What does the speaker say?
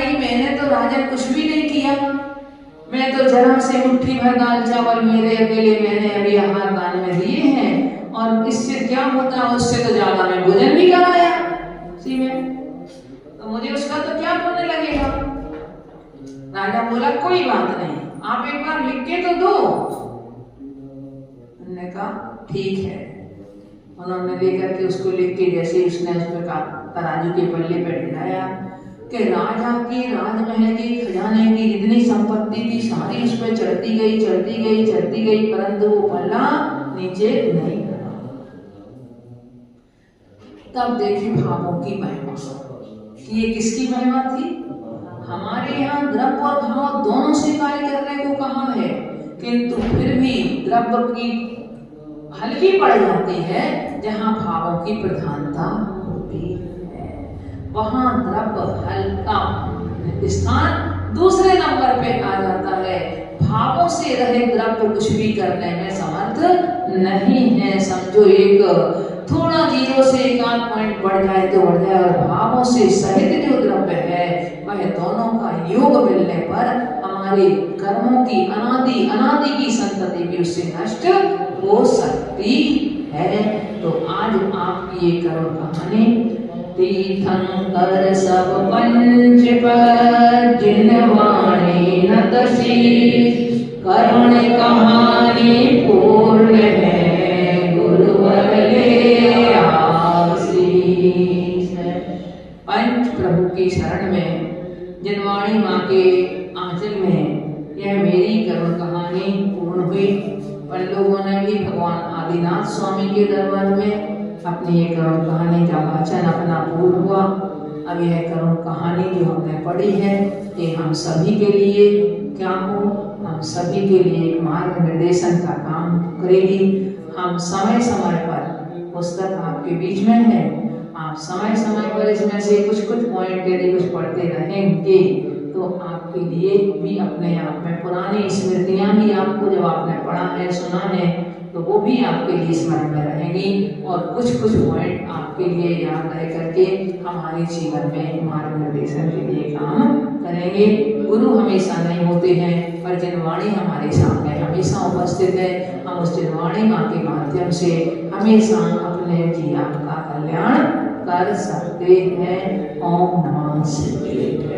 भाई मैंने तो राजन कुछ भी नहीं किया, मैं तो जरा से मुट्ठी भर दाल चावल मेरे अकेले मैंने अभी आहार दान में दिए हैं, और इससे क्या होता है, उससे तो ज्यादा मैं भोजन भी कराया सी में, तो मुझे उसका तो क्या पुण्य लगेगा। राजा बोला कोई बात नहीं, आप एक बार लिख के तो दो। उन्होंने कहा ठीक है। उन्होंने लेकर के उसको लिख के जैसे उसने उस पर तराजू के पल्ले पर ढलाया कि राजा की राजमहल के खजाने की जितनी संपत्ति थी सारी उस पर चढ़ती गई चढ़ती गई चढ़ती गई, परंतु वो पल्ला नीचे नहीं गिरा। तब देखी भावों की महिमा कि ये किसकी महिमा थी। हमारे यहाँ द्रव्य और भाव दोनों से कार्य करने को कहा है, किंतु फिर भी द्रव्य की हल्की पड़ जाती है जहाँ भावों की प्रधानता होती है, वहाँ द्रव्य हल्का स्थान दूसरे नंबर पे आ जाता है। भावों से रहे द्रव्य कुछ भी करने में समर्थ नहीं है। समझो एक थोड़ा 0 से 1 पॉइंट बढ़ जाए तो बढ़ जाए, और भावों से सहित जो द्रव्य है वह दोनों का योग मिलने पर हमारे कर्मों की अनादि की संतति भी उससे नष्ट हो सकती है। तो आज आपकी ये करुण कहानी तीर्थंकर सब पंच पर जिनवाणी न तसी, करुण कहानी पूर्ण है गुरुवर ले आशीष। पंच प्रभु की शरण में जिनवाणी माँ के आंचल में यह मेरी करुण कहानी पूर्ण हुई। पर लोगों ने भी भगवान आदिनाथ स्वामी के दरबार में अपनी ये करुण कहानी का वाचन अपना पूर्ण हुआ। अब यह करुण कहानी जो हमने पढ़ी है ये हम सभी के लिए क्या हो, हम सभी के लिए एक मार्ग निर्देशन का काम करेगी। हम समय समय पर पुस्तक आपके बीच में है, आप समय समय पर इसमें से कुछ पॉइंट यदि कुछ पढ़ते रहेंगे तो आपके लिए भी अपने आप में पुरानी स्मृतियां भी आपको जब आपने पढ़ा है सुना है तो वो भी आपके लिए स्मरण में रहेंगी, और कुछ पॉइंट आपके लिए याद रह करके हमारे जीवन में मार्ग निर्देशन के लिए काम करेंगे। गुरु हमेशा नहीं होते हैं, पर जिनवाणी हमारे सामने हमेशा उपस्थित है। हम उस जिनवाणी माँ के माध्यम से हमेशा अपने जीवन का कल्याण कर सकते हैं। ओम नमः शिवाय।